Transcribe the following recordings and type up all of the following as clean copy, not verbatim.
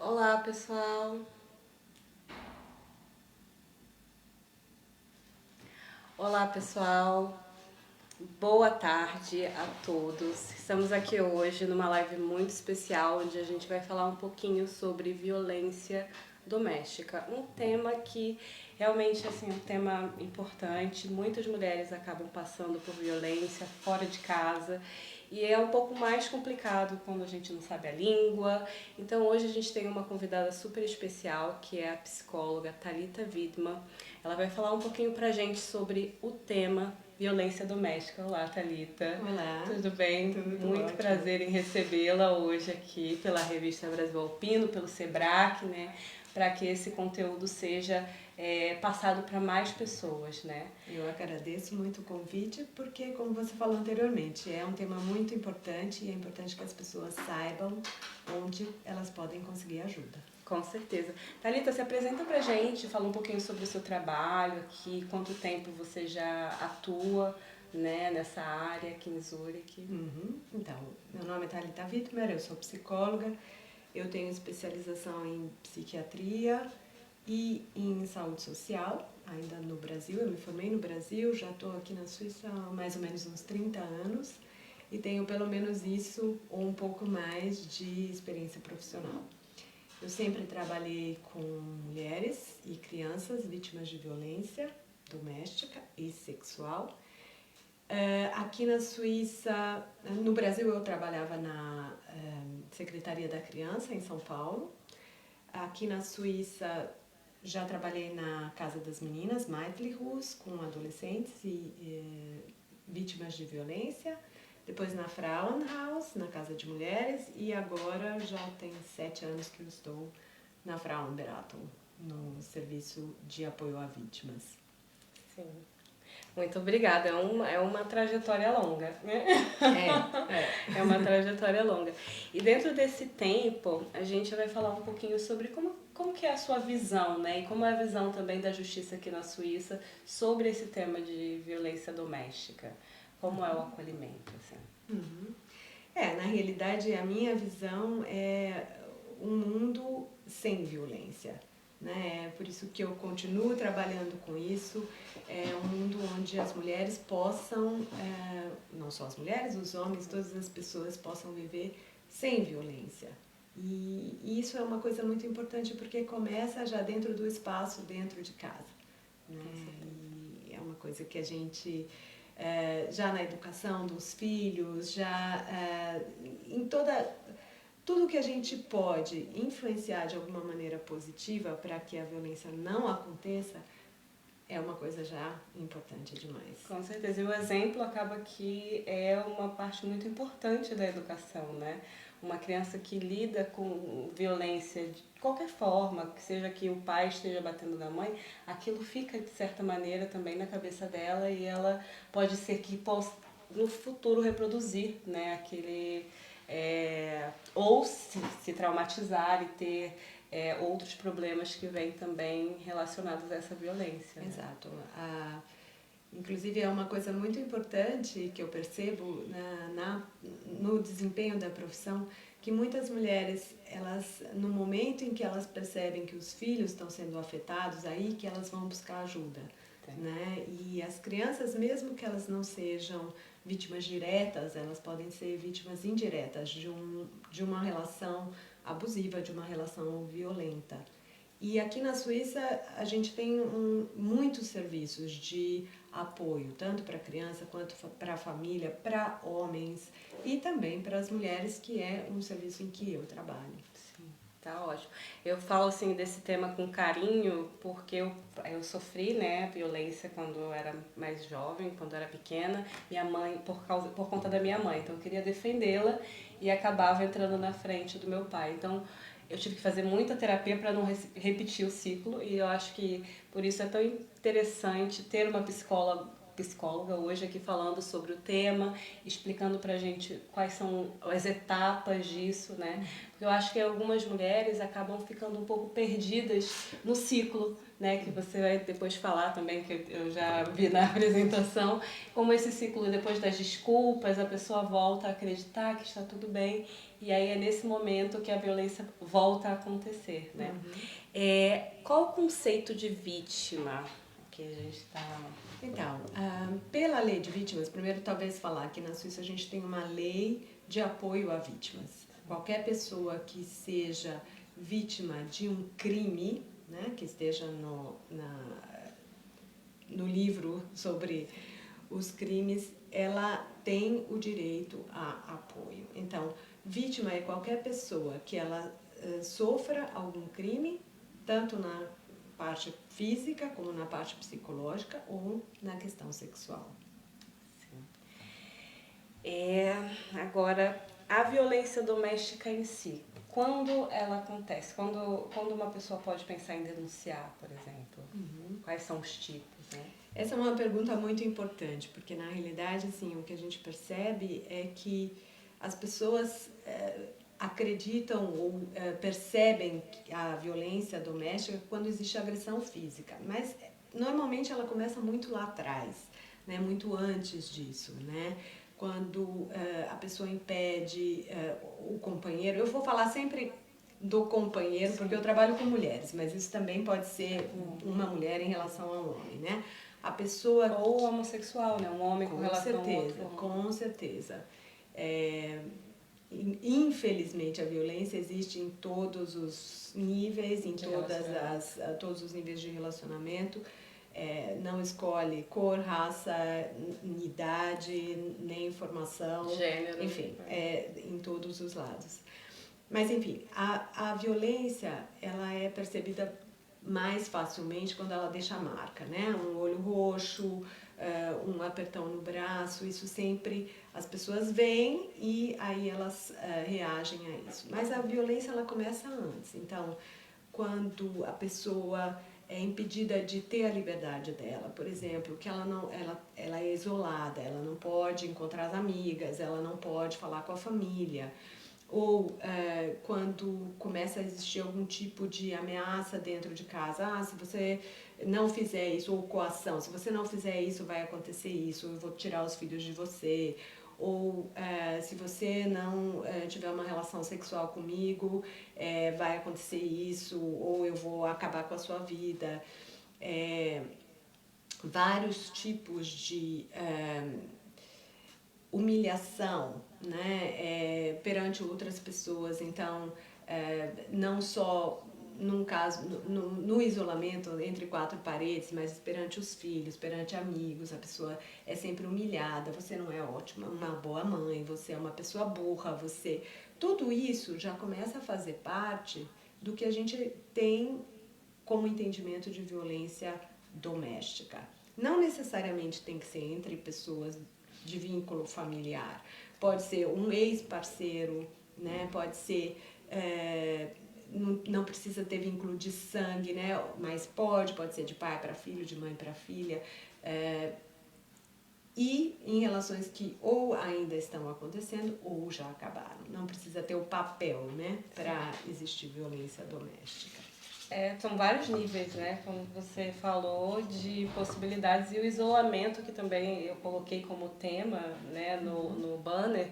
Olá, pessoal. Olá, pessoal. Boa tarde a todos. Estamos aqui hoje numa live muito especial onde a gente vai falar um pouquinho sobre violência doméstica, um tema que realmente assim, é um tema importante. Muitas mulheres acabam passando por violência fora de casa e é um pouco mais complicado quando a gente não sabe a língua. Então hoje a gente tem uma convidada super especial que é a psicóloga Thalita Widman. Ela vai falar um pouquinho pra gente sobre o tema violência doméstica. Olá, Thalita. Olá. Tudo bem? Tudo Muito ótimo. prazer em recebê-la hoje aqui pela revista Brasil Alpino, pelo Sebrae, né? Para que esse conteúdo seja passado para mais pessoas, né? Eu agradeço muito o convite porque, como você falou anteriormente, é um tema muito importante e é importante que as pessoas saibam onde elas podem conseguir ajuda. Com certeza. Thalita, se apresenta pra gente, fala um pouquinho sobre o seu trabalho aqui, quanto tempo você já atua, né, nessa área aqui em Zurique. Então, meu nome é Thalita Wittmer, eu sou psicóloga, eu tenho especialização em psiquiatria e em saúde social, ainda no Brasil. Eu me formei no Brasil, já estou aqui na Suíça há mais ou menos uns 30 anos e tenho pelo menos isso ou um pouco mais de experiência profissional. Eu sempre trabalhei com mulheres e crianças vítimas de violência doméstica e sexual. Aqui na Suíça, no Brasil eu trabalhava na Secretaria da Criança em São Paulo. Aqui na Suíça já trabalhei na Casa das Meninas, Meitlichhus, com adolescentes e vítimas de violência. Depois na Frauenhaus, na Casa de Mulheres, e agora já tem 7 anos que eu estou na Frauenberatung, no serviço de apoio a vítimas. Sim. Muito obrigada, é uma trajetória longa, né? É uma trajetória longa. E dentro desse tempo, a gente vai falar um pouquinho sobre como que é a sua visão, né? E como é a visão também da justiça aqui na Suíça sobre esse tema de violência doméstica. Como é o acolhimento, assim. Na realidade, a minha visão é um mundo sem violência, né? É por isso que eu continuo trabalhando com isso. É um mundo onde as mulheres possam, não só as mulheres, os homens, todas as pessoas possam viver sem violência. E isso é uma coisa muito importante porque começa já dentro do espaço, dentro de casa, né? E é uma coisa que a gente já na educação dos filhos, já em tudo que a gente pode influenciar de alguma maneira positiva para que a violência não aconteça, é uma coisa já importante demais. Com certeza. E o exemplo acaba que é uma parte muito importante da educação, né? Uma criança que lida com violência de qualquer forma, que seja que o pai esteja batendo na mãe, aquilo fica de certa maneira também na cabeça dela e ela pode ser que possa no futuro reproduzir, né? Aquele ou se traumatizar e ter outros problemas que vêm também relacionados a essa violência. Né? Exato. Inclusive é uma coisa muito importante que eu percebo no desempenho da profissão, que muitas mulheres, elas, no momento em que elas percebem que os filhos estão sendo afetados, aí que elas vão buscar ajuda. Né? E as crianças, mesmo que elas não sejam vítimas diretas, elas podem ser vítimas indiretas de uma relação abusiva, de uma relação violenta. E aqui na Suíça a gente tem muitos serviços de apoio, tanto para a criança quanto para a família, para homens e também para as mulheres, que é um serviço em que eu trabalho. Sim, tá ótimo. Eu falo assim desse tema com carinho porque eu sofri, né, violência quando eu era mais jovem, quando eu era pequena. Minha mãe, por conta da minha mãe, então eu queria defendê-la e acabava entrando na frente do meu pai. Então eu tive que fazer muita terapia para não repetir o ciclo e eu acho que por isso é tão interessante ter uma psicóloga hoje aqui falando sobre o tema, explicando pra gente quais são as etapas disso, né? Porque eu acho que algumas mulheres acabam ficando um pouco perdidas no ciclo, né? Que você vai depois falar também, que eu já vi na apresentação, como esse ciclo depois das desculpas, a pessoa volta a acreditar que está tudo bem e aí é nesse momento que a violência volta a acontecer, né? Qual o conceito de vítima que a gente está... Então, pela lei de vítimas, primeiro talvez falar que na Suíça a gente tem uma lei de apoio a vítimas. Qualquer pessoa que seja vítima de um crime, né, que esteja no livro sobre os crimes, ela tem o direito a apoio. Então, vítima é qualquer pessoa que ela sofra algum crime, tanto na parte física como na parte psicológica ou na questão sexual. Agora, a violência doméstica em si, quando ela acontece? Quando uma pessoa pode pensar em denunciar, por exemplo? Quais são os tipos, né? Essa é uma pergunta muito importante, porque na realidade, assim, o que a gente percebe é que as pessoas acreditam ou percebem a violência doméstica quando existe agressão física, mas normalmente ela começa muito lá atrás, né, muito antes disso, né? Quando a pessoa impede o companheiro, eu vou falar sempre do companheiro, porque eu trabalho com mulheres, mas isso também pode ser uma mulher em relação a um homem, né? A pessoa... Ou homossexual, né? Um homem com relação certeza, ao outro. Com certeza. Infelizmente, a violência existe em todos os níveis, em todos os níveis de relacionamento. Não escolhe cor, raça, idade, nem formação, gênero, enfim, em todos os lados. Mas, enfim, a violência, ela é percebida mais facilmente quando ela deixa a marca, né? Um olho roxo, um apertão no braço, isso sempre as pessoas veem e aí elas reagem a isso. Mas a violência, ela começa antes. Então, quando a pessoa é impedida de ter a liberdade dela, por exemplo, que ela é isolada, ela não pode encontrar as amigas, ela não pode falar com a família, ou quando começa a existir algum tipo de ameaça dentro de casa, se você não fizer isso, ou coação, se você não fizer isso, vai acontecer isso, eu vou tirar os filhos de você, ou se você não tiver uma relação sexual comigo, vai acontecer isso, ou eu vou acabar com a sua vida. Vários tipos de humilhação, né, perante outras pessoas. Então, não só num caso, no isolamento entre quatro paredes, mas perante os filhos, perante amigos, a pessoa é sempre humilhada, você não é ótima, uma boa mãe, você é uma pessoa burra, você... Tudo isso já começa a fazer parte do que a gente tem como entendimento de violência doméstica. Não necessariamente tem que ser entre pessoas de vínculo familiar. Pode ser um ex-parceiro, né? Pode ser... não precisa ter vínculo de sangue, né? Mas pode ser de pai para filho, de mãe para filha. E em relações que ou ainda estão acontecendo ou já acabaram. Não precisa ter o papel, né? Para existir violência doméstica. São vários níveis, né? Como você falou, de possibilidades, e o isolamento, que também eu coloquei como tema, né, no banner,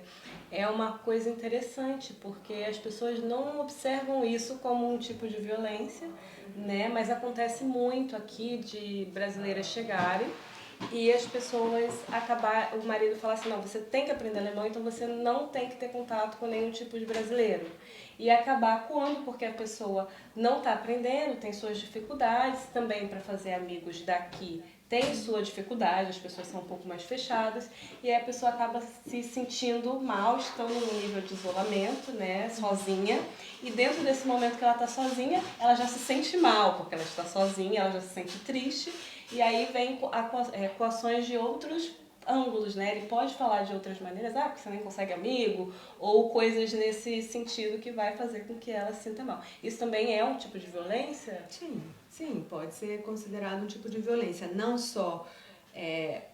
é uma coisa interessante, porque as pessoas não observam isso como um tipo de violência, né? Mas acontece muito aqui de brasileiras chegarem e as pessoas o marido fala assim, não, você tem que aprender alemão, então você não tem que ter contato com nenhum tipo de brasileiro. E acabar acuando, porque a pessoa não está aprendendo, tem suas dificuldades, também para fazer amigos daqui tem sua dificuldade, as pessoas são um pouco mais fechadas, e aí a pessoa acaba se sentindo mal, estando num nível de isolamento, né, sozinha, e dentro desse momento que ela está sozinha, ela já se sente mal, porque ela está sozinha, ela já se sente triste, e aí vem coações de outros ângulos, né? Ele pode falar de outras maneiras, porque você nem consegue amigo, ou coisas nesse sentido que vai fazer com que ela se sinta mal. Isso também é um tipo de violência? Sim, pode ser considerado um tipo de violência. Não só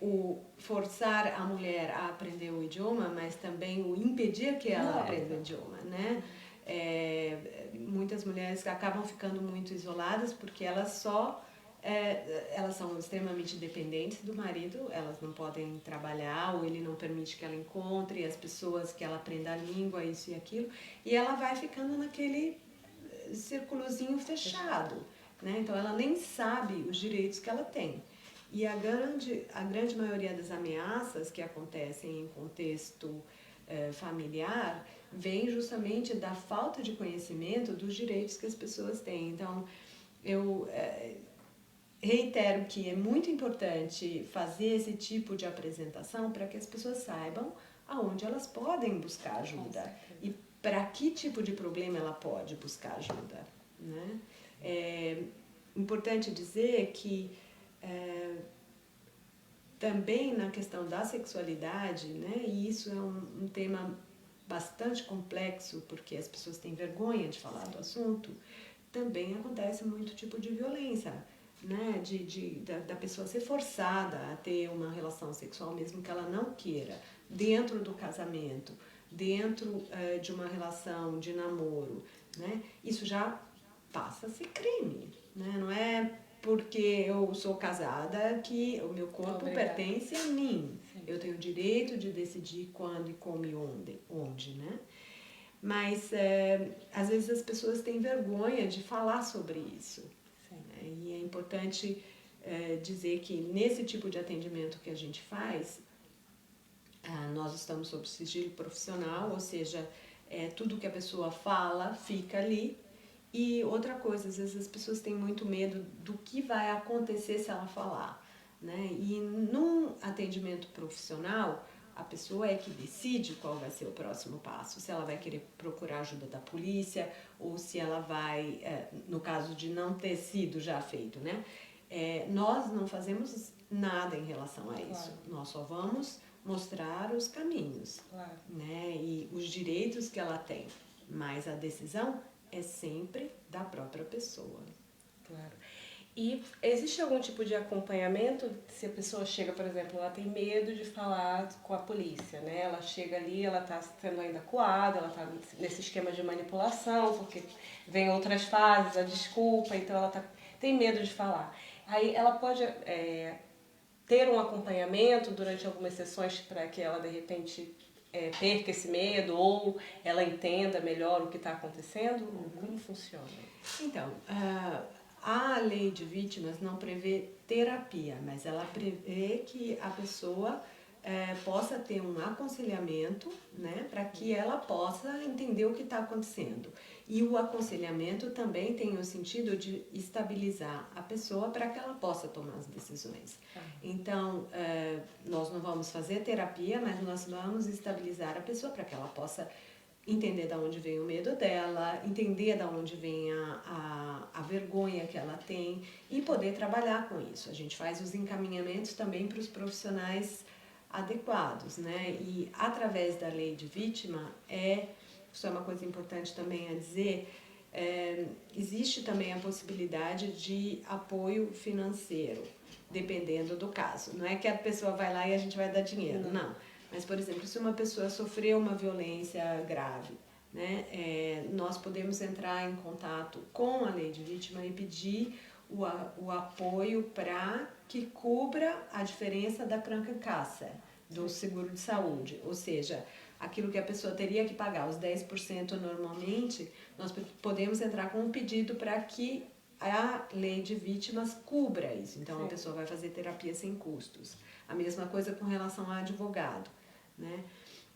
o forçar a mulher a aprender o idioma, mas também o impedir que ela aprenda o idioma, né? Muitas mulheres acabam ficando muito isoladas porque elas só elas são extremamente dependentes do marido, elas não podem trabalhar ou ele não permite que ela encontre as pessoas, que ela aprenda a língua, isso e aquilo, e ela vai ficando naquele círculozinho fechado, né? Então ela nem sabe os direitos que ela tem. E a grande maioria das ameaças que acontecem em contexto familiar vem justamente da falta de conhecimento dos direitos que as pessoas têm. Então, eu reitero que é muito importante fazer esse tipo de apresentação para que as pessoas saibam aonde elas podem buscar ajuda e para que tipo de problema ela pode buscar ajuda, né? É importante dizer que também na questão da sexualidade, né, e isso é um tema bastante complexo, porque as pessoas têm vergonha de falar do assunto, também acontece muito tipo de violência, né, da pessoa ser forçada a ter uma relação sexual mesmo que ela não queira, dentro do casamento, dentro de uma relação de namoro, né, isso já passa a ser crime, né, não é porque eu sou casada que o meu corpo pertence a mim. Sim. Eu tenho o direito de decidir quando e como e onde, né? Mas às vezes as pessoas têm vergonha de falar sobre isso. Né? E é importante dizer que nesse tipo de atendimento que a gente faz, nós estamos sob sigilo profissional, ou seja, tudo que a pessoa fala fica ali. E outra coisa, às vezes as pessoas têm muito medo do que vai acontecer se ela falar, né? E num atendimento profissional, a pessoa é que decide qual vai ser o próximo passo, se ela vai querer procurar ajuda da polícia ou se ela vai, no caso de não ter sido já feito, né? Nós não fazemos nada em relação a isso, nós só vamos mostrar os caminhos, né? E os direitos que ela tem, mas a decisão é sempre da própria pessoa. Claro. E existe algum tipo de acompanhamento se a pessoa chega, por exemplo, ela tem medo de falar com a polícia, né? Ela chega ali, ela está sendo ainda coada, ela está nesse esquema de manipulação, porque vem outras fases, a desculpa, então ela tem medo de falar. Aí ela pode ter um acompanhamento durante algumas sessões para que ela, de repente, perca esse medo ou ela entenda melhor o que está acontecendo? Como funciona? Então, a lei de vítimas não prevê terapia, mas ela prevê que a pessoa possa ter um aconselhamento, né, para que ela possa entender o que está acontecendo. E o aconselhamento também tem o sentido de estabilizar a pessoa para que ela possa tomar as decisões. Então, nós não vamos fazer terapia, mas nós vamos estabilizar a pessoa para que ela possa entender de onde vem o medo dela, entender de onde vem a vergonha que ela tem e poder trabalhar com isso. A gente faz os encaminhamentos também para os profissionais adequados, né? E através da lei de vítima, isso é uma coisa importante também a dizer, existe também a possibilidade de apoio financeiro, dependendo do caso. Não é que a pessoa vai lá e a gente vai dar dinheiro, não. Mas, por exemplo, se uma pessoa sofreu uma violência grave, né, nós podemos entrar em contato com a lei de vítima e pedir o apoio para que cubra a diferença da Krankenkasse, do seguro de saúde. Ou seja, aquilo que a pessoa teria que pagar, os 10% normalmente, nós podemos entrar com um pedido para que a lei de vítimas cubra isso. Então, a pessoa vai fazer terapia sem custos. A mesma coisa com relação a advogado, né?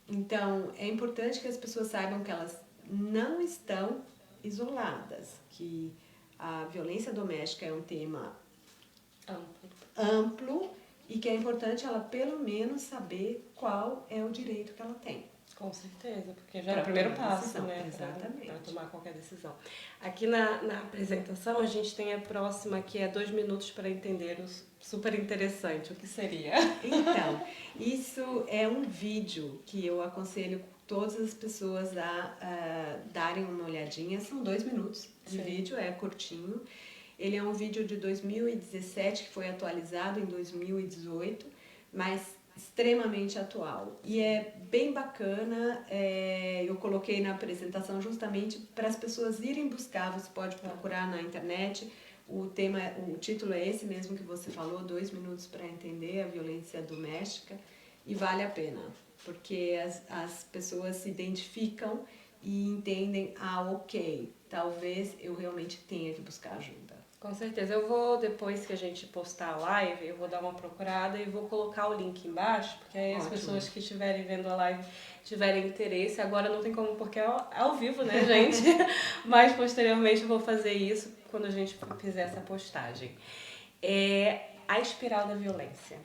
Então, é importante que as pessoas saibam que elas não estão isoladas, que a violência doméstica é um tema amplo e que é importante ela, pelo menos, saber qual é o direito que ela tem. Com certeza, porque já é o primeiro passo, né? Exatamente. Para tomar qualquer decisão. Aqui na apresentação a gente tem a próxima que é 2 minutos para entender o super interessante. O que seria? Então, isso é um vídeo que eu aconselho todas as pessoas a darem uma olhadinha. São 2 minutos de vídeo, é curtinho. Ele é um vídeo de 2017 que foi atualizado em 2018, mas extremamente atual e é bem bacana. Eu coloquei na apresentação justamente para as pessoas irem buscar. Você pode procurar na internet o título é esse mesmo que você falou, 2 minutos para entender a violência doméstica, e vale a pena, porque as pessoas se identificam e entendem, ok, talvez eu realmente tenha que buscar ajuda. Com certeza. Eu vou, depois que a gente postar a live, eu vou dar uma procurada e vou colocar o link embaixo, porque aí as pessoas que estiverem vendo a live tiverem interesse, agora não tem como, porque é ao vivo, né, gente? Mas posteriormente eu vou fazer isso quando a gente fizer essa postagem. A espiral da violência.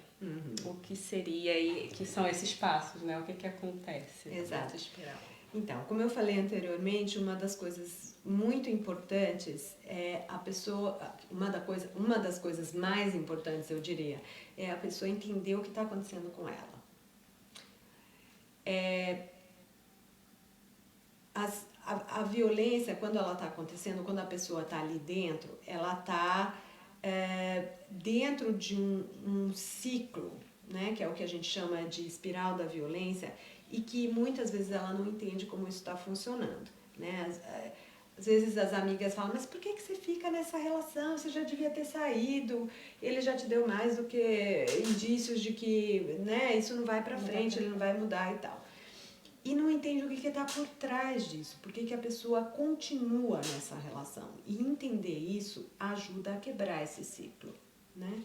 O que seria aí, que são esses passos, né? O que acontece nessa espiral? Então, como eu falei anteriormente, uma das coisas muito importantes é a pessoa, uma das coisas mais importantes, eu diria, é a pessoa entender o que está acontecendo com ela. A violência, quando ela está acontecendo, quando a pessoa está ali dentro, ela está dentro de um ciclo, né, que é o que a gente chama de espiral da violência, e que muitas vezes ela não entende como isso está funcionando, né? Às vezes as amigas falam, mas por que você fica nessa relação? Você já devia ter saído, ele já te deu mais do que indícios de que, né, isso não vai para frente, ele não vai mudar e tal. E não entende o que está por trás disso, por que a pessoa continua nessa relação. E entender isso ajuda a quebrar esse ciclo, né?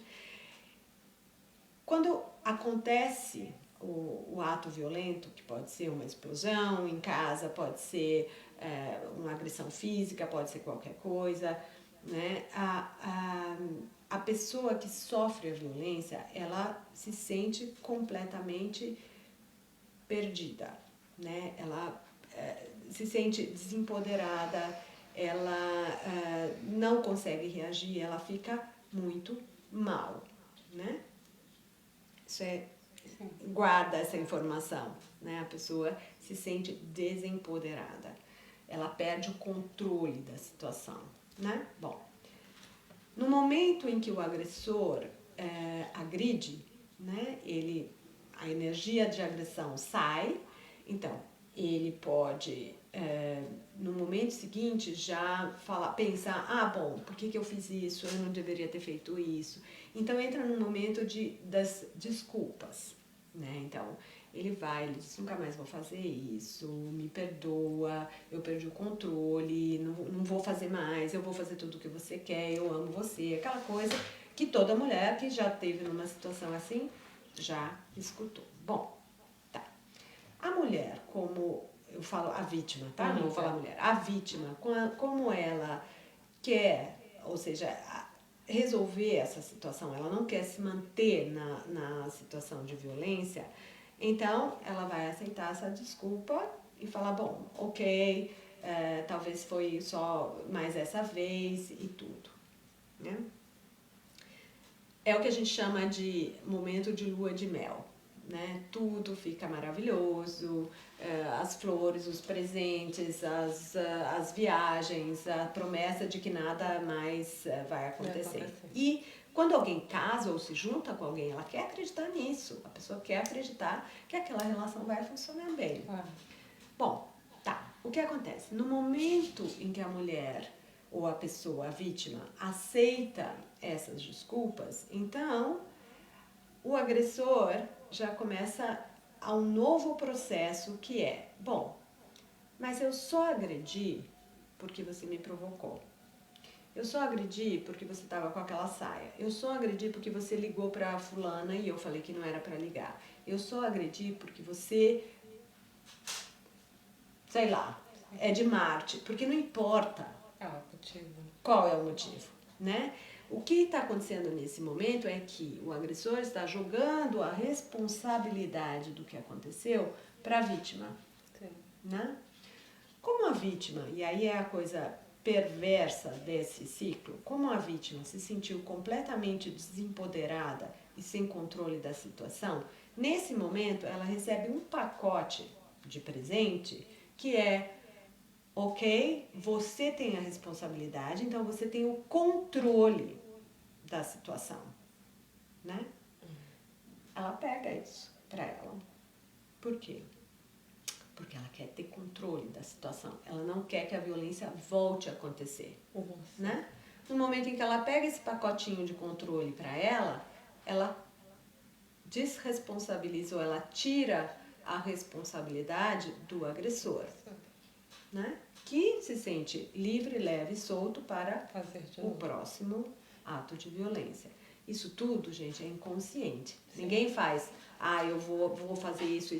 Quando acontece o ato violento, que pode ser uma explosão em casa, pode ser uma agressão física, pode ser qualquer coisa, né? A pessoa que sofre a violência, ela se sente completamente perdida, né? Ela se sente desempoderada, ela não consegue reagir, ela fica muito mal, né? Guarda essa informação, né? A pessoa se sente desempoderada, ela perde o controle da situação, né? Bom, no momento em que o agressor agride, né? A energia de agressão sai, então ele pode no momento seguinte já pensar, bom, por que eu fiz isso? Eu não deveria ter feito isso. Então entra num momento das desculpas, né? Então ele diz, nunca mais vou fazer isso, me perdoa, eu perdi o controle, não vou fazer mais, eu vou fazer tudo o que você quer, eu amo você, aquela coisa que toda mulher que já esteve numa situação assim já escutou. Bom, tá. A mulher, como eu falo, a vítima, tá? Não vou falar mulher. A vítima, como ela quer, ou seja, resolver essa situação, ela não quer se manter na situação de violência, então ela vai aceitar essa desculpa e falar, bom, ok, talvez foi só mais essa vez e tudo, né? É o que a gente chama de momento de lua de mel, né? Tudo fica maravilhoso, as flores, os presentes, as viagens, a promessa de que nada mais vai acontecer. E quando alguém casa ou se junta com alguém, ela quer acreditar nisso. A pessoa quer acreditar que aquela relação vai funcionar bem. Bom, tá. O que acontece? No momento em que a mulher ou a pessoa, a vítima, aceita essas desculpas, então o agressor já começa a um novo processo que é, bom, mas eu só agredi porque você me provocou. Eu só agredi porque você estava com aquela saia. Eu só agredi porque você ligou para fulana e eu falei que não era para ligar. Eu só agredi porque você, sei lá, é de Marte. Porque não importa qual é o motivo, né? O que está acontecendo nesse momento é que o agressor está jogando a responsabilidade do que aconteceu para a vítima, né? Como a vítima, e aí é a coisa perversa desse ciclo, como a vítima se sentiu completamente desempoderada e sem controle da situação, nesse momento ela recebe um pacote de presente que é, ok, você tem a responsabilidade, então você tem o controle da situação, né? Ela pega isso para ela. Por quê? Porque ela quer ter controle da situação. Ela não quer que a violência volte a acontecer, né? No momento em que ela pega esse pacotinho de controle para ela desresponsabiliza ou ela tira a responsabilidade do agressor, né? Que se sente livre, leve e solto para o próximo ato de violência. Isso tudo, gente, é inconsciente. Sim. Ninguém faz, eu vou fazer isso.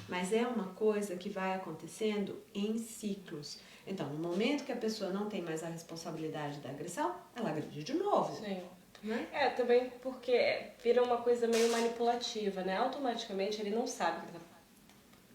Mas é uma coisa que vai acontecendo em ciclos. Então, no momento que a pessoa não tem mais a responsabilidade da agressão, ela agride de novo. Sim. Né? Também porque vira uma coisa meio manipulativa, né? Automaticamente ele não sabe que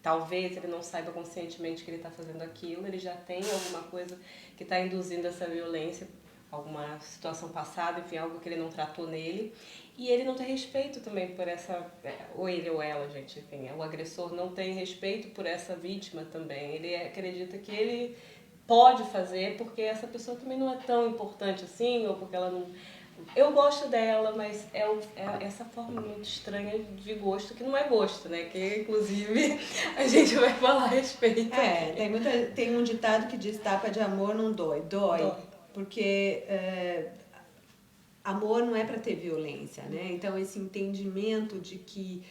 talvez ele não saiba conscientemente que ele está fazendo aquilo, ele já tem alguma coisa que está induzindo essa violência, alguma situação passada, enfim, algo que ele não tratou nele, e ele não tem respeito também por essa, ou ele ou ela, gente, enfim, o agressor não tem respeito por essa vítima também, ele acredita que ele pode fazer porque essa pessoa também não é tão importante assim, ou porque ela não... Eu gosto dela, mas é essa forma muito estranha de gosto, que não é gosto, né? Que, inclusive, a gente vai falar a respeito. Tem um ditado que diz tapa de amor não dói. Dói. Porque amor não é para ter violência, né? Então, esse entendimento de que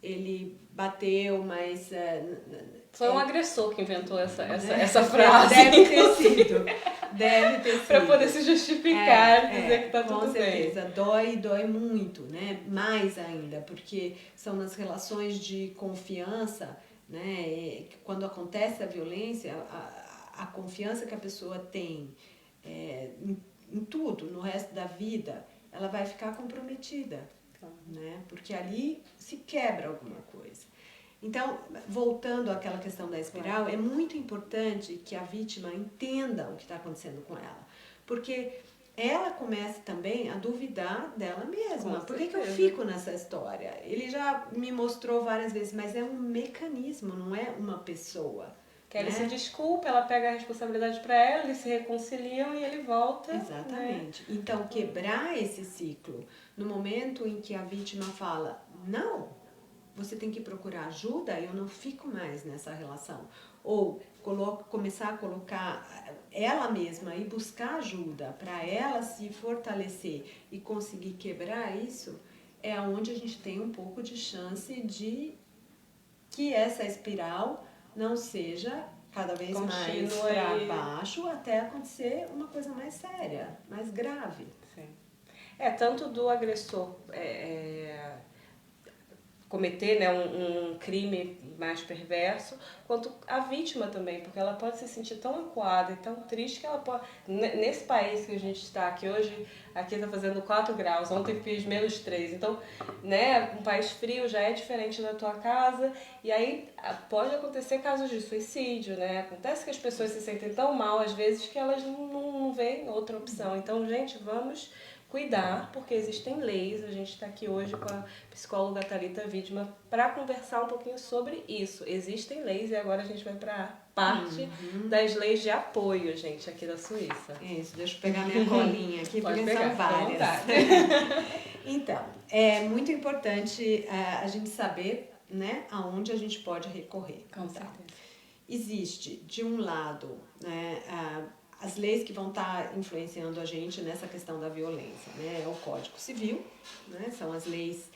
ele bateu, mas... Foi um agressor que inventou essa frase. Deve ter sido. Para poder se justificar, dizer que tá tudo bem. Com certeza. Dói muito, né? Mais ainda, porque são nas relações de confiança, né? Quando acontece a violência, a confiança que a pessoa tem em tudo, no resto da vida, ela vai ficar comprometida, né? Porque ali se quebra alguma coisa. Então, voltando àquela questão da espiral, é muito importante que a vítima entenda o que está acontecendo com ela. Porque ela começa também a duvidar dela mesma. Por que eu fico nessa história? Ele já me mostrou várias vezes, mas é um mecanismo, não é uma pessoa. Que ele se desculpa, ela pega a responsabilidade para ela, eles se reconciliam e ele volta. Exatamente. Né? Então, quebrar esse ciclo, no momento em que a vítima fala, não, você tem que procurar ajuda, eu não fico mais nessa relação. Ou começar a colocar ela mesma e buscar ajuda para ela se fortalecer e conseguir quebrar isso, é onde a gente tem um pouco de chance de que essa espiral não seja cada vez mais para baixo até acontecer uma coisa mais séria, mais grave. Sim. Tanto do agressor cometer, né, um crime mais perverso, quanto a vítima também, porque ela pode se sentir tão acuada e tão triste que ela pode... Nesse país que a gente está aqui hoje, aqui está fazendo 4 graus, ontem fiz -3, então, né, um país frio já é diferente da tua casa, e aí pode acontecer casos de suicídio, né, acontece que as pessoas se sentem tão mal às vezes que elas não veem outra opção, então, gente, vamos cuidar, porque existem leis. A gente está aqui hoje com a psicóloga Thalita Widmer para conversar um pouquinho sobre isso. Existem leis e agora a gente vai para a parte das leis de apoio, gente, aqui da Suíça. Isso, deixa eu pegar minha colinha aqui, porque são várias. Então, é muito importante a gente saber, né, aonde a gente pode recorrer. Com certeza. Existe, de um lado, né, as leis que vão estar influenciando a gente nessa questão da violência, né? É o Código Civil, né? São as leis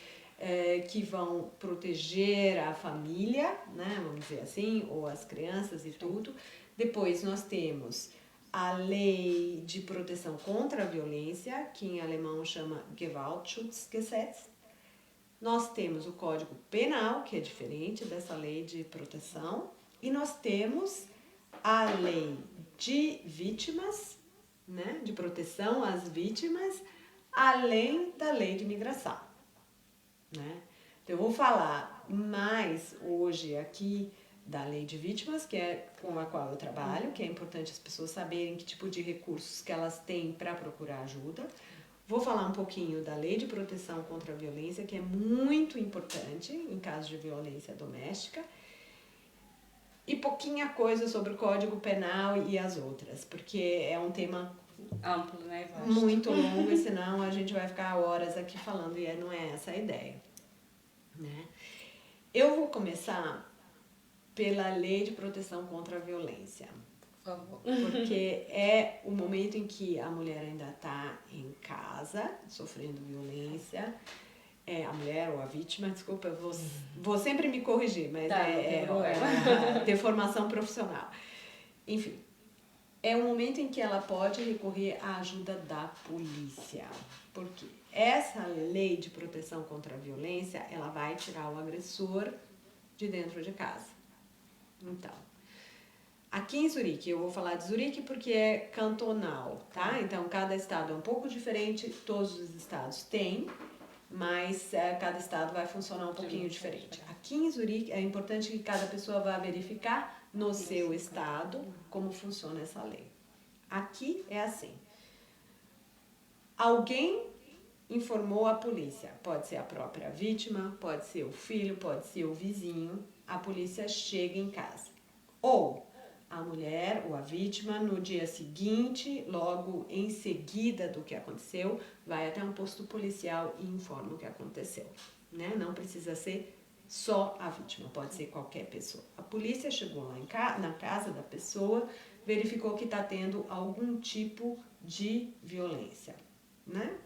que vão proteger a família, né? Vamos dizer assim, ou as crianças e tudo. Depois nós temos a Lei de Proteção contra a Violência, que em alemão chama Gewaltschutzgesetz. Nós temos o Código Penal, que é diferente dessa lei de proteção. E nós temos a lei de vítimas, né, de proteção às vítimas, além da lei de imigração, né? Então, eu vou falar mais hoje aqui da lei de vítimas, que é com a qual eu trabalho, que é importante as pessoas saberem que tipo de recursos que elas têm para procurar ajuda. Vou falar um pouquinho da lei de proteção contra a violência, que é muito importante em caso de violência doméstica. E pouquinha coisa sobre o Código Penal e as outras, porque é um tema amplo, né? Muito longo, e senão a gente vai ficar horas aqui falando e não é essa a ideia, né? Eu vou começar pela Lei de Proteção contra a Violência. Por favor. Porque é o momento em que a mulher ainda está em casa, sofrendo violência. A mulher ou a vítima, desculpa, eu vou sempre me corrigir, mas Tá, é deformação profissional. Enfim, é um momento em que ela pode recorrer à ajuda da polícia. Porque essa lei de proteção contra a violência, ela vai tirar o agressor de dentro de casa. Então, aqui em Zurique, eu vou falar de Zurique porque é cantonal, tá? Então, cada estado é um pouco diferente, todos os estados têm, mas cada estado vai funcionar um pouquinho diferente. Aqui em Zurique, é importante que cada pessoa vá verificar no seu estado como funciona essa lei. Aqui é assim. Alguém informou a polícia. Pode ser a própria vítima, pode ser o filho, pode ser o vizinho. A polícia chega em casa. Ou a mulher ou a vítima, no dia seguinte, logo em seguida do que aconteceu, vai até um posto policial e informa o que aconteceu. Né? Não precisa ser só a vítima, pode ser qualquer pessoa. A polícia chegou lá na casa da pessoa, verificou que está tendo algum tipo de violência. Né?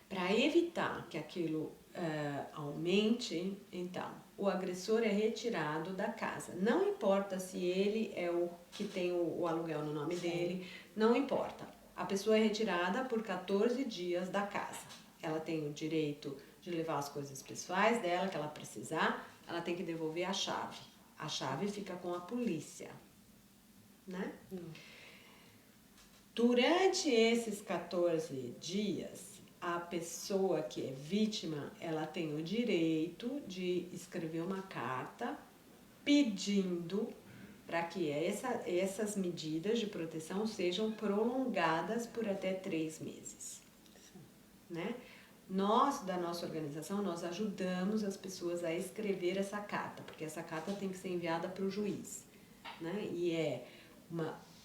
Para evitar que aquilo aumente, então, o agressor é retirado da casa. Não importa se ele é o que tem o aluguel no nome dele, não importa. A pessoa é retirada por 14 dias da casa. Ela tem o direito de levar as coisas pessoais dela, que ela precisar, ela tem que devolver a chave. A chave fica com a polícia, né? Durante esses 14 dias, a pessoa que é vítima, ela tem o direito de escrever uma carta pedindo para que essas medidas de proteção sejam prolongadas por até 3 meses. Né? Nós, da nossa organização, nós ajudamos as pessoas a escrever essa carta, porque essa carta tem que ser enviada para o juiz. Né? E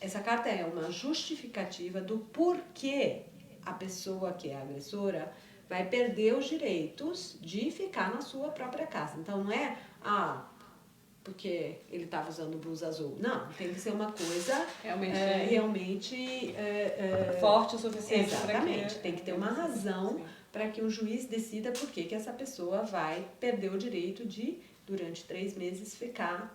essa carta é uma justificativa do porquê a pessoa que é agressora vai perder os direitos de ficar na sua própria casa. Então, não é, porque ele estava usando blusa azul. Não, tem que ser uma coisa realmente forte o suficiente. Exatamente, tem que ter uma razão para que o juiz decida por que essa pessoa vai perder o direito de, durante 3 meses,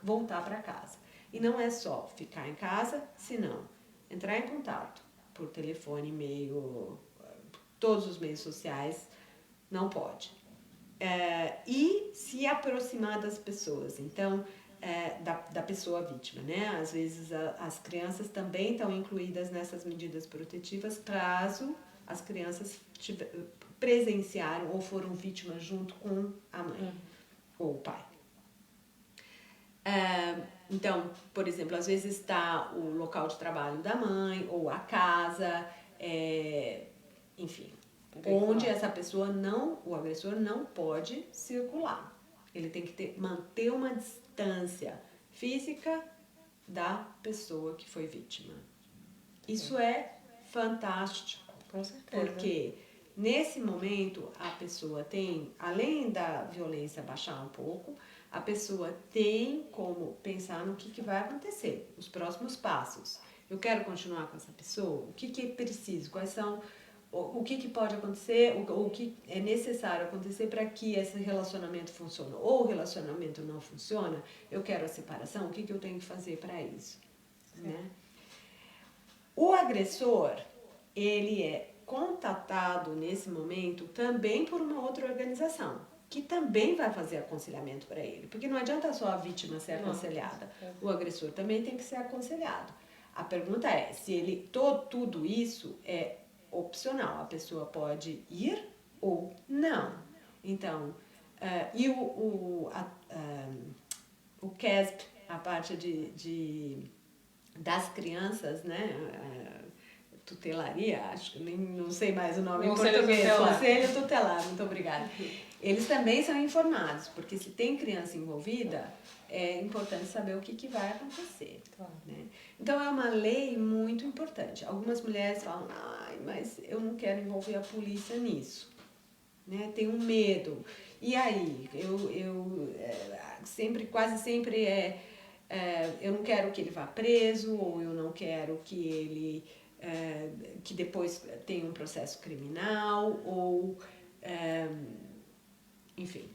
voltar para casa. E não é só ficar em casa, senão entrar em contato por telefone, e-mail, todos os meios sociais, não pode. E se aproximar das pessoas, então, da pessoa vítima, né? Às vezes as crianças também estão incluídas nessas medidas protetivas, caso as crianças presenciaram ou foram vítimas junto com a mãe ou o pai. Então, por exemplo, às vezes está o local de trabalho da mãe ou a casa, enfim, onde essa pessoa o agressor não pode circular. Ele tem que manter uma distância física da pessoa que foi vítima. Isso é fantástico. Com certeza. Porque nesse momento a pessoa tem, além da violência baixar um pouco, a pessoa tem como pensar no que vai acontecer, os próximos passos. Eu quero continuar com essa pessoa? O que é preciso? Quais são... O que pode acontecer? O que é necessário acontecer para que esse relacionamento funcione? Ou o relacionamento não funciona? Eu quero a separação? O que eu tenho que fazer para isso? Né? O agressor, ele é contatado nesse momento também por uma outra organização, que também vai fazer aconselhamento para ele. Porque não adianta só a vítima ser aconselhada, o agressor também tem que ser aconselhado. A pergunta é, se tudo isso é opcional, a pessoa pode ir ou não. Então, e o CASP, a parte das crianças, né? Tutelaria, acho que não sei mais o nome em português. Conselho Tutelar, muito obrigada. Eles também são informados, porque se tem criança envolvida, é importante saber o que vai acontecer. Claro. Né? Então, é uma lei muito importante. Algumas mulheres falam, mas eu não quero envolver a polícia nisso. Né? Tenho medo. E aí? Quase sempre eu não quero que ele vá preso, ou eu não quero que ele que depois tenha um processo criminal, ou enfim,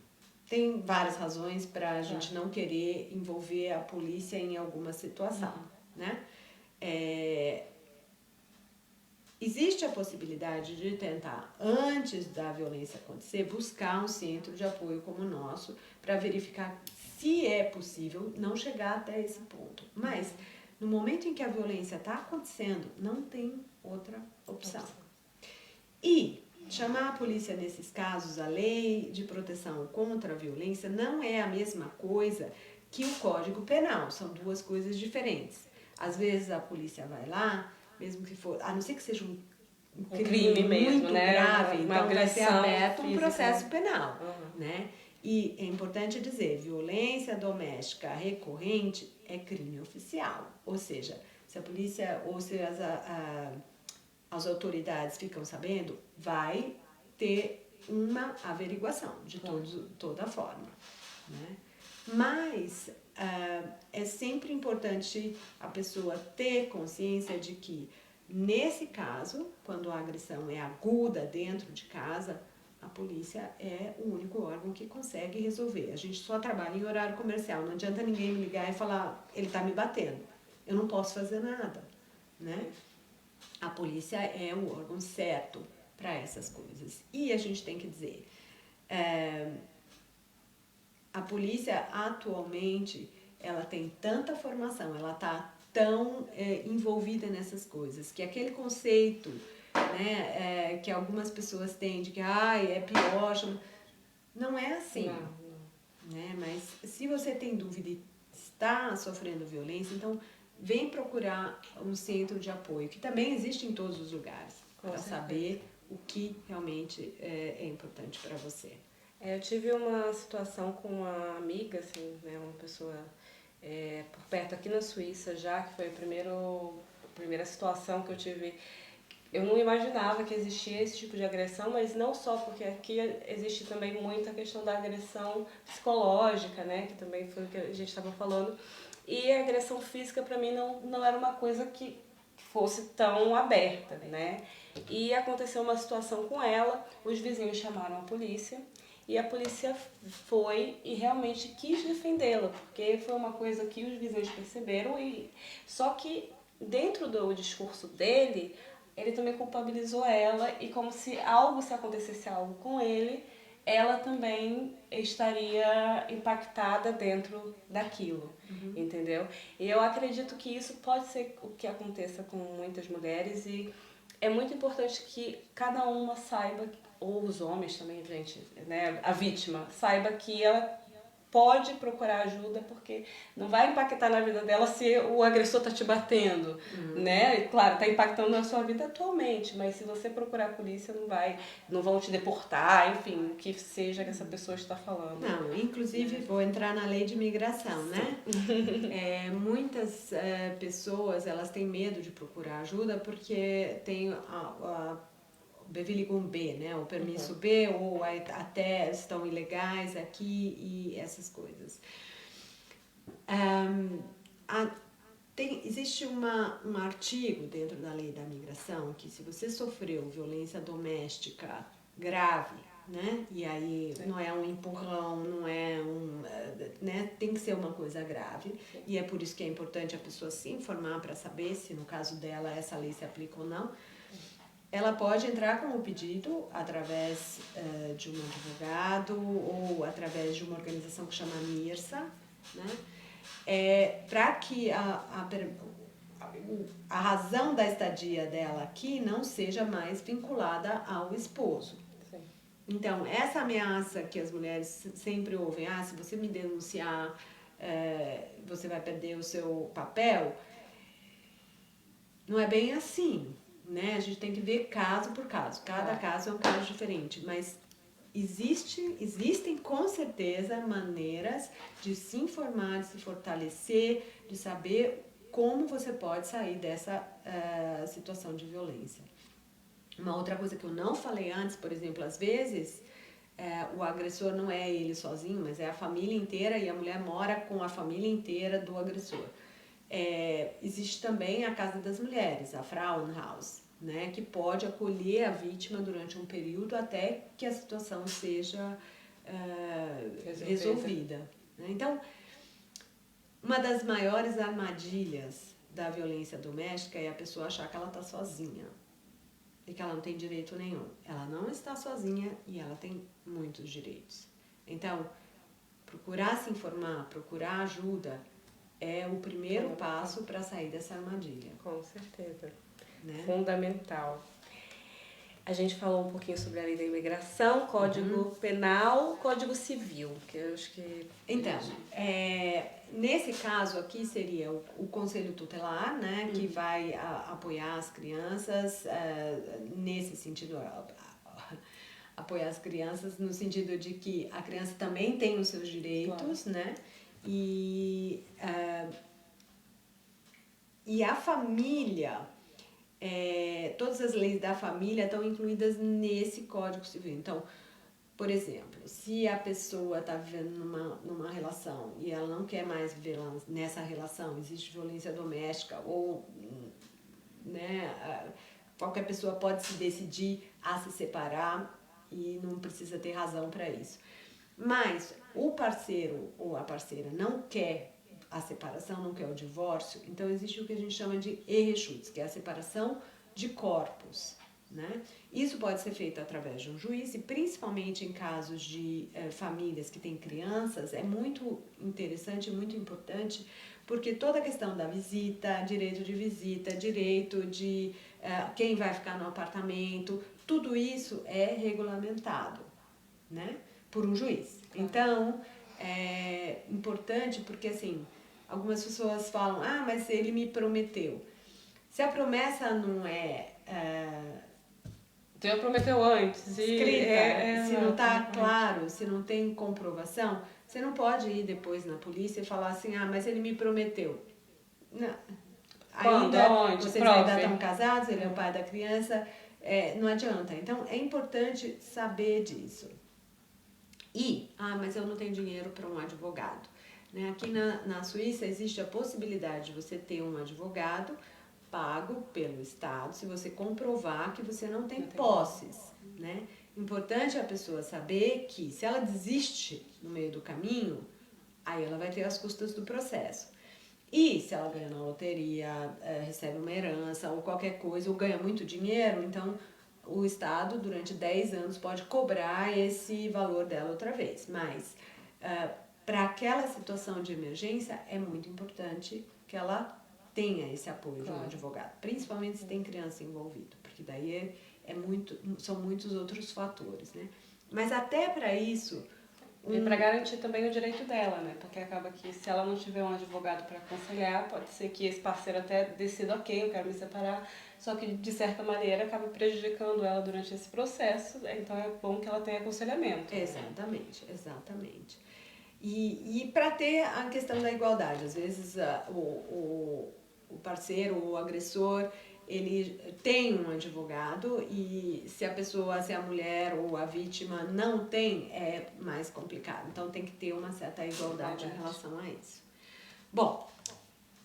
tem várias razões para a gente não querer envolver a polícia em alguma situação, né? Existe a possibilidade de tentar, antes da violência acontecer, buscar um centro de apoio como o nosso para verificar se é possível não chegar até esse ponto. Mas, no momento em que a violência está acontecendo, não tem outra opção. E chamar a polícia nesses casos, a lei de proteção contra a violência, não é a mesma coisa que o Código Penal. São duas coisas diferentes. Às vezes a polícia vai lá, mesmo que for, a não ser que seja um crime mesmo, muito grave, então vai ser aberto um processo penal, né? E é importante dizer, violência doméstica recorrente é crime oficial, ou seja, se a polícia ou se as autoridades ficam sabendo, vai ter uma averiguação de toda forma, né? Mas é sempre importante a pessoa ter consciência de que, nesse caso, quando a agressão é aguda dentro de casa, a polícia é o único órgão que consegue resolver. A gente só trabalha em horário comercial, não adianta ninguém me ligar e falar, ele está me batendo. Eu não posso fazer nada, né? A polícia é o órgão certo para essas coisas. E a gente tem que dizer, a polícia atualmente, ela tem tanta formação, ela está tão envolvida nessas coisas, que aquele conceito, né, que algumas pessoas têm de que é pior, não é assim. Né? Mas se você tem dúvida e está sofrendo violência, então vem procurar um centro de apoio, que também existe em todos os lugares, para saber o que realmente é importante para você. Eu tive uma situação com uma amiga, assim, né, uma pessoa por perto aqui na Suíça já, que foi a primeira situação que eu tive. Eu não imaginava que existia esse tipo de agressão, mas não só porque aqui existe também muita questão da agressão psicológica, né, que também foi o que a gente estava falando. E a agressão física para mim não era uma coisa que fosse tão aberta, né? E aconteceu uma situação com ela, os vizinhos chamaram a polícia e a polícia foi e realmente quis defendê-la, porque foi uma coisa que os vizinhos perceberam só que dentro do discurso dele, ele também culpabilizou ela e como se acontecesse algo com ele, ela também estaria impactada dentro daquilo, entendeu? E eu acredito que isso pode ser o que aconteça com muitas mulheres e é muito importante que cada uma saiba, ou os homens também, gente, né, a vítima, saiba que ela pode procurar ajuda, porque não vai impactar na vida dela se o agressor tá te batendo, né? E, claro, tá impactando na sua vida atualmente, mas se você procurar a polícia, não vão te deportar, enfim, o que seja que essa pessoa está falando. Não, inclusive vou entrar na lei de imigração, né? Muitas pessoas, elas têm medo de procurar ajuda porque tem a Bewilligung B, né? O permisso B, ou até estão ilegais aqui e essas coisas. Existe um artigo dentro da lei da migração que se você sofreu violência doméstica grave, né? E aí não é um empurrão, não é né? Tem que ser uma coisa grave. E é por isso que é importante a pessoa se informar para saber se no caso dela essa lei se aplica ou não. Ela pode entrar com o pedido através de um advogado ou através de uma organização que chama MIRSA, né? Para que a razão da estadia dela aqui não seja mais vinculada ao esposo. Sim. Então, essa ameaça que as mulheres sempre ouvem, se você me denunciar, você vai perder o seu papel, não é bem assim. Né? A gente tem que ver caso por caso. Cada caso é um caso diferente, mas existem com certeza maneiras de se informar, de se fortalecer, de saber como você pode sair dessa situação de violência. Uma outra coisa que eu não falei antes, por exemplo, às vezes o agressor não é ele sozinho, mas é a família inteira e a mulher mora com a família inteira do agressor. Existe também a Casa das Mulheres, a Frauenhaus, né, que pode acolher a vítima durante um período até que a situação seja resolvida. Né? Então, uma das maiores armadilhas da violência doméstica é a pessoa achar que ela está sozinha e que ela não tem direito nenhum. Ela não está sozinha e ela tem muitos direitos. Então, procurar se informar, procurar ajuda é o primeiro passo para sair dessa armadilha. Com certeza. Né? Fundamental. A gente falou um pouquinho sobre a lei da imigração, Código Penal, Código Civil, que eu acho que... Então, nesse caso aqui seria o Conselho Tutelar, né, que vai apoiar as crianças, nesse sentido, apoiar as crianças no sentido de que a criança também tem os seus direitos, claro. Né, e a família... todas as leis da família estão incluídas nesse Código Civil. Então, por exemplo, se a pessoa está vivendo numa relação e ela não quer mais viver nessa relação, existe violência doméstica ou, né, qualquer pessoa pode se decidir a se separar e não precisa ter razão para isso. Mas o parceiro ou a parceira não quer a separação, não quer o divórcio, então existe o que a gente chama de Eheschutz, que é a separação de corpos. Né? Isso pode ser feito através de um juiz e principalmente em casos de famílias que têm crianças é muito interessante, muito importante, porque toda a questão da visita, direito de quem vai ficar no apartamento, tudo isso é regulamentado, né? Por um juiz. Então, é importante porque assim, algumas pessoas falam, mas ele me prometeu. Se a promessa não é... Deus prometeu antes. Escrita, se não está claro, se não tem comprovação, você não pode ir depois na polícia e falar assim, mas ele me prometeu. Não. Vocês ainda estão casados, ele é o pai da criança, não adianta. Então, é importante saber disso. E, mas eu não tenho dinheiro para um advogado. Né? Aqui na Suíça existe a possibilidade de você ter um advogado pago pelo Estado, se você comprovar que você não tem posses, né? Importante a pessoa saber que se ela desiste no meio do caminho, aí ela vai ter as custas do processo. E se ela ganha na loteria, recebe uma herança ou qualquer coisa, ou ganha muito dinheiro, então o Estado durante 10 anos pode cobrar esse valor dela outra vez. Mas para aquela situação de emergência é muito importante que ela tenha esse apoio de um advogado, principalmente se tem criança envolvida, porque daí são muitos outros fatores, né? Mas até para isso... E para garantir também o direito dela, né? Porque acaba que se ela não tiver um advogado para aconselhar, pode ser que esse parceiro até decida, ok, eu quero me separar, só que de certa maneira acaba prejudicando ela durante esse processo, então é bom que ela tenha aconselhamento. Exatamente, né? Exatamente. E para ter a questão da igualdade, às vezes o parceiro, o agressor, ele tem um advogado e se a mulher ou a vítima não tem, é mais complicado. Então tem que ter uma certa igualdade em relação a isso. Bom,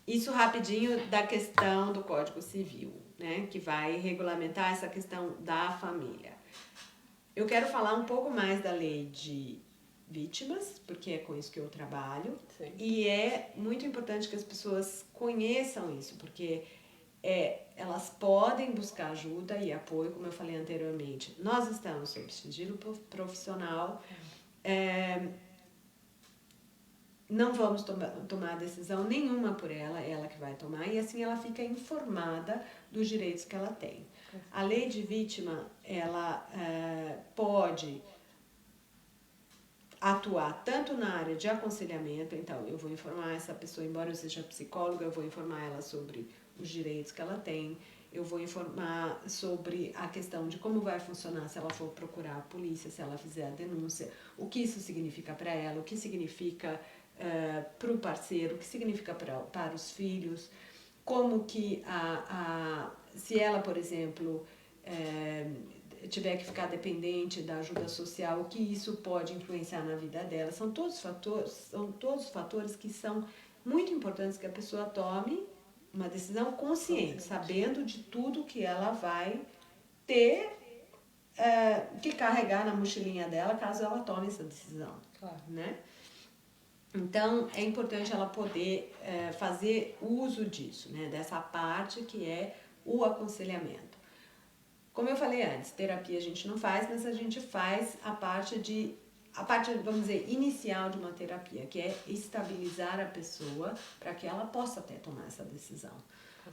isso rapidinho da questão do Código Civil, né, que vai regulamentar essa questão da família. Eu quero falar um pouco mais da lei de vítimas, porque é com isso que eu trabalho. Sim. E é muito importante que as pessoas conheçam isso, porque elas podem buscar ajuda e apoio, como eu falei anteriormente. Nós estamos sob sigilo profissional, não vamos tomar decisão nenhuma por ela, é ela que vai tomar, e assim ela fica informada dos direitos que ela tem. A lei de vítima, ela pode atuar tanto na área de aconselhamento, então eu vou informar essa pessoa, embora eu seja psicóloga, eu vou informar ela sobre os direitos que ela tem, eu vou informar sobre a questão de como vai funcionar se ela for procurar a polícia, se ela fizer a denúncia, o que isso significa para ela, o que significa para o parceiro, o que significa para os filhos, como que se ela, por exemplo, tiver que ficar dependente da ajuda social, o que isso pode influenciar na vida dela. São todos fatores que são muito importantes que a pessoa tome uma decisão consciente, sabendo de tudo que ela vai ter que carregar na mochilinha dela caso ela tome essa decisão, Claro. né? Então, é importante ela poder fazer uso disso, né? Dessa parte que é o aconselhamento. Como eu falei antes, terapia a gente não faz, mas a gente faz a parte, vamos dizer, inicial de uma terapia, que é estabilizar a pessoa para que ela possa até tomar essa decisão.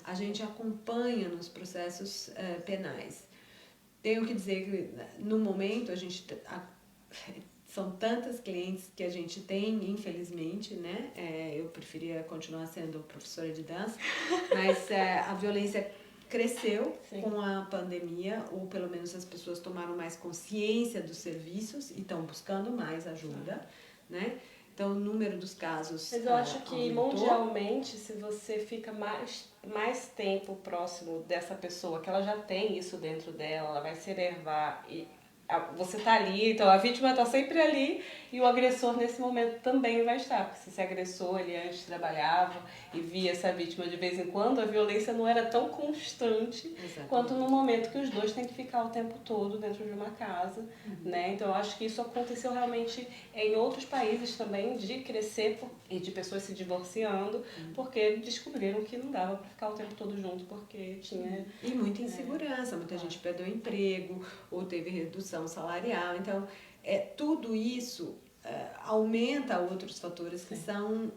A gente acompanha nos processos penais. Tenho que dizer que, no momento, são tantas clientes que a gente tem, infelizmente, né? Eu preferia continuar sendo professora de dança, mas a violência cresceu com a pandemia, ou pelo menos as pessoas tomaram mais consciência dos serviços e estão buscando mais ajuda, né? Então, o número dos casos Mas eu acho que aumentou. mundialmente, se você fica mais tempo próximo dessa pessoa, que ela já tem isso dentro dela, ela vai se enervar e você tá ali, então a vítima tá sempre ali e o agressor nesse momento também vai estar, porque se esse agressor ele antes trabalhava e via essa vítima de vez em quando, a violência não era tão constante. Exatamente. Quanto no momento que os dois têm que ficar o tempo todo dentro de uma casa, né? Então eu acho que isso aconteceu realmente em outros países também, de crescer e de pessoas se divorciando, porque descobriram que não dava para ficar o tempo todo junto, porque tinha... E muita insegurança, muita gente perdeu o emprego, ou teve redução salarial. Então, tudo isso aumenta outros fatores que são,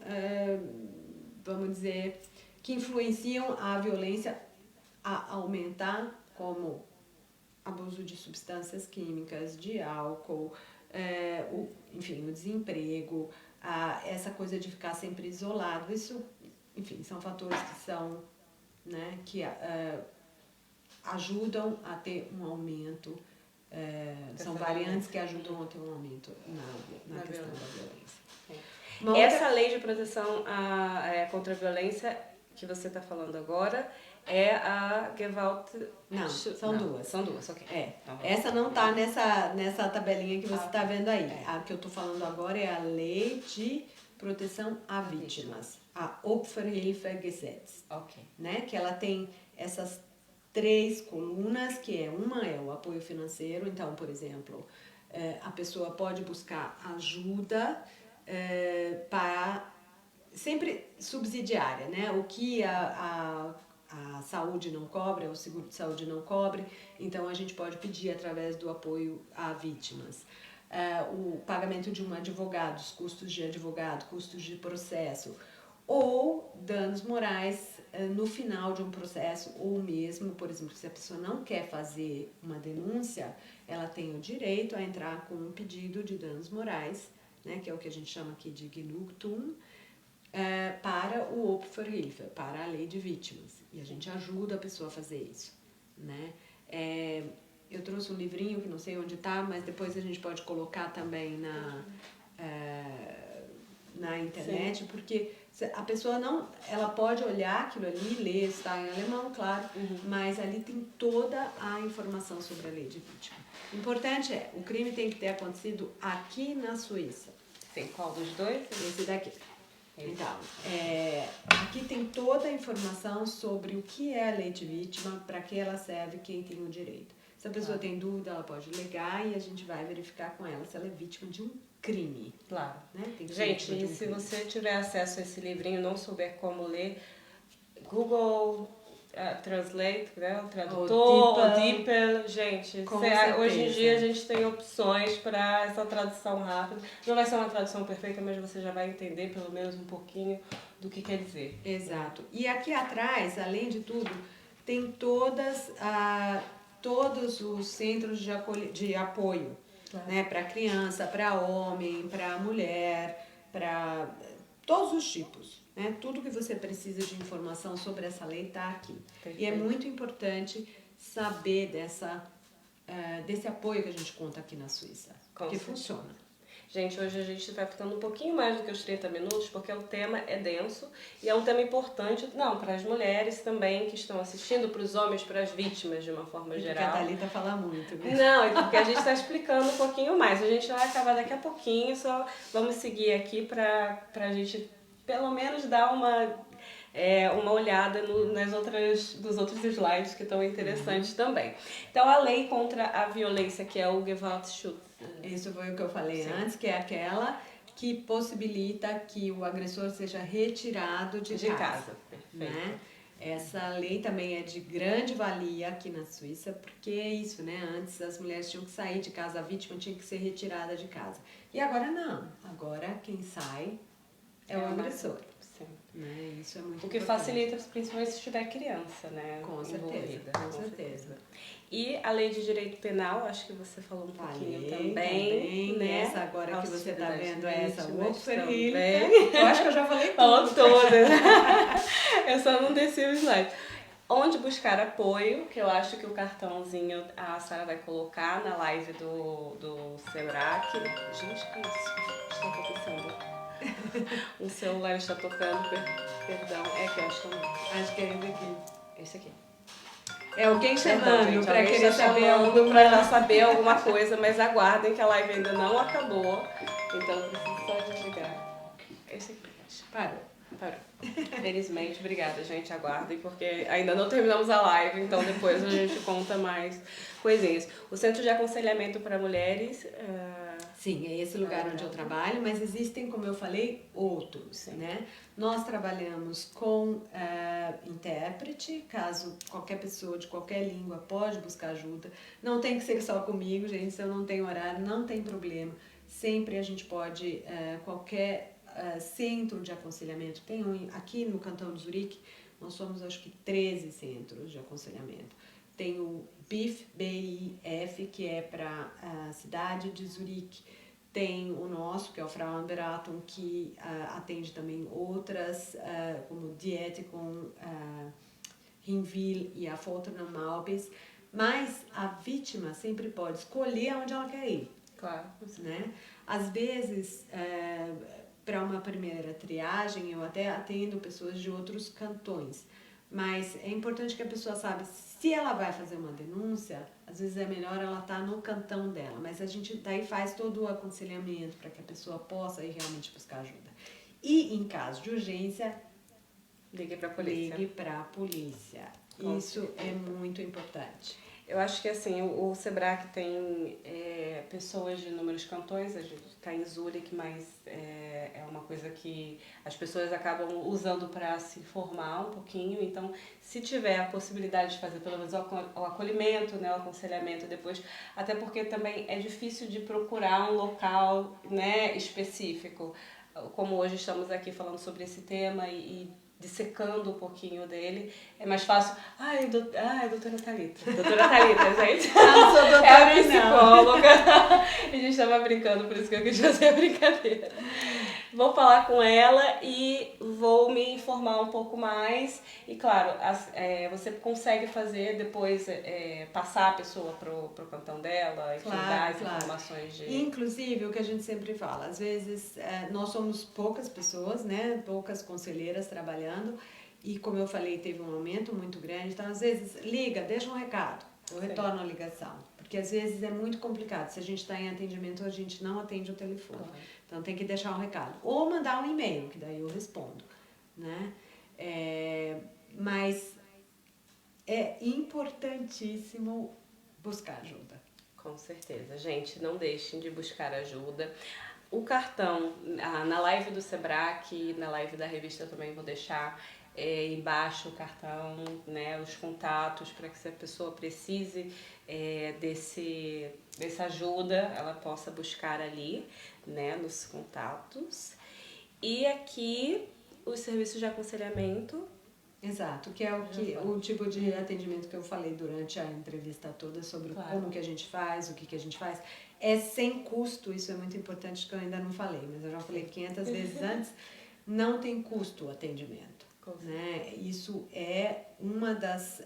vamos dizer, que influenciam a violência a aumentar, como abuso de substâncias químicas, de álcool, enfim, o desemprego, essa coisa de ficar sempre isolado. Isso, enfim, são fatores que são, né, que ajudam a ter um aumento, são variantes que ajudam a ter um aumento na questão da violência. Essa lei de proteção contra a violência que você está falando agora é a Gewalt... Não, são duas. São duas, ok. Essa não está nessa tabelinha que você está vendo aí. A que eu estou falando agora é a lei de proteção a vítimas, a Opferhilfegesetz, né? Que ela tem essas 3 colunas, que uma é o apoio financeiro. Então, por exemplo, a pessoa pode buscar ajuda para sempre subsidiária, né? O que a saúde não cobre, o seguro de saúde não cobre, então a gente pode pedir através do apoio a vítimas. O pagamento de um advogado, os custos de advogado, custos de processo, ou danos morais no final de um processo, ou mesmo, por exemplo, se a pessoa não quer fazer uma denúncia, ela tem o direito a entrar com um pedido de danos morais, né, que é o que a gente chama aqui de Genugtuung, para o Opferhilfe, para a lei de vítimas. E a gente ajuda a pessoa a fazer isso, né? Eu trouxe um livrinho que não sei onde está, mas depois a gente pode colocar também na internet, porque a pessoa não, ela pode olhar aquilo ali, ler, está em alemão, claro, mas ali tem toda a informação sobre a lei de vítima. O importante o crime tem que ter acontecido aqui na Suíça. Sim, qual dos dois? Esse daqui. Então, aqui tem toda a informação sobre o que é a lei de vítima, para que ela serve, quem tem o direito. Se a pessoa tem dúvida, ela pode ligar e a gente vai verificar com ela se ela é vítima de um crime. Claro. Né? Gente, e se você tiver acesso a esse livrinho e não souber como ler, Google Translate, né? O tradutor, o DeepL, gente, hoje em dia a gente tem opções para essa tradução rápida. Não vai ser uma tradução perfeita, mas você já vai entender pelo menos um pouquinho do que quer dizer. Exato. E aqui atrás, além de tudo, tem todos os centros de apoio, né? Para criança, para homem, para mulher, para todos os tipos. Né? Tudo que você precisa de informação sobre essa lei está aqui. Perfeito. E é muito importante saber desse apoio que a gente conta aqui na Suíça, porque funciona. Gente, hoje a gente vai ficando um pouquinho mais do que os 30 minutos, porque o tema é denso e é um tema importante, não, para as mulheres também que estão assistindo, para os homens, para as vítimas de uma forma geral. Porque a Thalita fala muito, né? Não, é porque a gente está explicando um pouquinho mais. A gente vai acabar daqui a pouquinho, só vamos seguir aqui para a gente pelo menos dar uma olhada nos outros slides que estão interessantes também. Então, a lei contra a violência, que é o Gewaltschutz. Isso foi o que eu falei antes, que é aquela que possibilita que o agressor seja retirado de casa. Perfeito. Né? Essa lei também é de grande valia aqui na Suíça, porque é isso, né? Antes as mulheres tinham que sair de casa, a vítima tinha que ser retirada de casa. E agora não. Agora quem sai é o agressor. Sim. Né? Isso é muito O que importante. facilita, principalmente se tiver criança, né? Com certeza, com certeza. E a lei de direito penal, acho que você falou um pouquinho também, né? Essa agora que você está vendo é essa também. Eu acho que eu já falei tudo. Falou todas. Eu só não desci o slide. Onde buscar apoio, que eu acho que o cartãozinho a Sara vai colocar na live do Sebrae. Gente, que isso? O que está acontecendo? O celular está tocando, perdão. É que eu acho que não. Acho que é esse aqui. Esse aqui. É alguém chamando para querer saber para saber alguma coisa, mas aguardem que a live ainda não acabou. Então eu preciso só desligar. Esse aqui, acho. Parou. Felizmente, obrigada, gente. Aguardem, porque ainda não terminamos a live, então depois a gente conta mais coisinhas. O Centro de Aconselhamento para Mulheres. Sim, é esse lugar onde eu trabalho, mas existem, como eu falei, outros, né? Nós trabalhamos com intérprete, caso qualquer pessoa de qualquer língua pode buscar ajuda. Não tem que ser só comigo, gente, se eu não tenho horário, não tem problema. Sempre a gente pode, qualquer centro de aconselhamento, tem aqui no Cantão de Zurique, nós somos acho que 13 centros de aconselhamento. Tem o BIF, B-I-F, que é para a cidade de Zurique. Tem o nosso, que é o Frauenberatung, que atende também outras, como Dietikon, Hinwil e a Fortuna Malbis. Mas a vítima sempre pode escolher onde ela quer ir. Claro. Né? Às vezes, para uma primeira triagem, eu até atendo pessoas de outros cantões. Mas é importante que a pessoa saiba, se ela vai fazer uma denúncia, às vezes é melhor ela estar no cantão dela. Mas a gente daí faz todo o aconselhamento para que a pessoa possa ir realmente buscar ajuda. E em caso de urgência, ligue para a polícia. Ligue para a polícia. Isso é muito importante. Eu acho que assim, o Sebrae tem pessoas de inúmeros cantões, a gente está em Zurique, mas é uma coisa que as pessoas acabam usando para se informar um pouquinho. Então, se tiver a possibilidade de fazer pelo menos o acolhimento, né, o aconselhamento depois, até porque também é difícil de procurar um local, né, específico. Como hoje estamos aqui falando sobre esse tema e dissecando um pouquinho dele, é mais fácil. Doutora Thalita. Doutora Thalita, gente. Não sou doutora, é a psicóloga. A gente estava brincando, por isso que eu quis fazer a brincadeira. Vou falar com ela e vou me informar um pouco mais. E claro, você consegue fazer depois, passar a pessoa pro cantão dela e dar as informações de... Inclusive, o que a gente sempre fala, às vezes nós somos poucas pessoas, né? Poucas conselheiras trabalhando. E como eu falei, teve um aumento muito grande. Então, às vezes, liga, deixa um recado. Eu retorno a ligação. Porque às vezes é muito complicado. Se a gente está em atendimento, a gente não atende o telefone. Então tem que deixar um recado. Ou mandar um e-mail, que daí eu respondo. Né? Mas é importantíssimo buscar ajuda. Com certeza. Gente, não deixem de buscar ajuda. O cartão, na live do Sebrae, na live da revista eu também vou deixar embaixo o cartão, né, os contatos, para que se a pessoa precise dessa ajuda, ela possa buscar ali, né, nos contatos. E aqui os serviços de aconselhamento. Exato, que é o tipo de atendimento que eu falei durante a entrevista toda sobre como que a gente faz, o que a gente faz. É sem custo, isso é muito importante que eu ainda não falei, mas eu já falei 500 vezes antes, não tem custo o atendimento. Né? Isso é uma das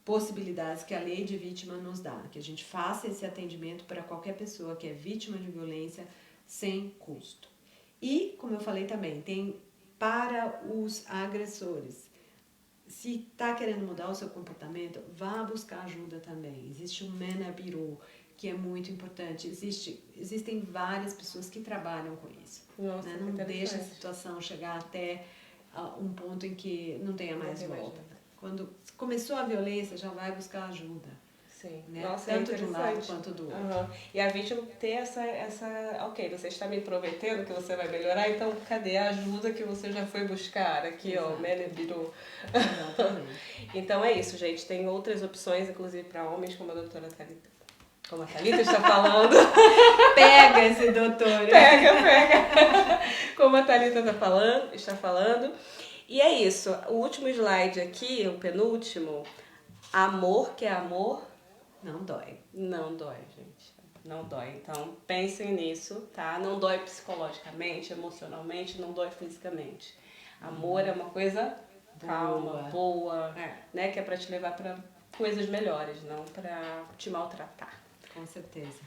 possibilidades que a lei de vítima nos dá, que a gente faça esse atendimento para qualquer pessoa que é vítima de violência sem custo. E, como eu falei também, tem para os agressores. Se está querendo mudar o seu comportamento, vá buscar ajuda também. Existe um MENA Bureau, que é muito importante. Existem várias pessoas que trabalham com isso. Nossa, né? Não deixa a situação chegar até um ponto em que não tenha mais volta. Quando começou a violência, já vai buscar ajuda. Sim. Né? Nossa, tanto de um lado quanto do outro. E a vítima ter essa, ok, você está me prometendo que você vai melhorar, então cadê a ajuda que você já foi buscar? Aqui, Exato. ó, MENA Bureau. Exatamente. Então é isso, gente. Tem outras opções, inclusive para homens, como a doutora Thalita. Como a Thalita está falando. Pega esse doutor. Pega. Como a Thalita está falando. E é isso. O último slide aqui, o penúltimo. Amor, que é amor. Não dói. Não dói, gente. Não dói. Então, pensem nisso, tá? Não dói psicologicamente, emocionalmente, não dói fisicamente. Amor é uma coisa calma, boa, né? Que é pra te levar pra coisas melhores, não pra te maltratar. Com certeza.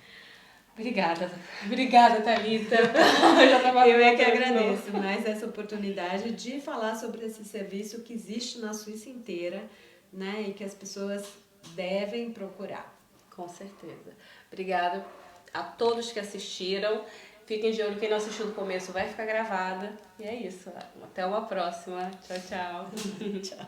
Obrigada, Thalita. Eu é que agradeço mais essa oportunidade de falar sobre esse serviço que existe na Suíça inteira, né? E que as pessoas devem procurar. Com certeza. Obrigada a todos que assistiram. Fiquem de olho, quem não assistiu do começo vai ficar gravada. E é isso. Até uma próxima. Tchau, tchau. Tchau.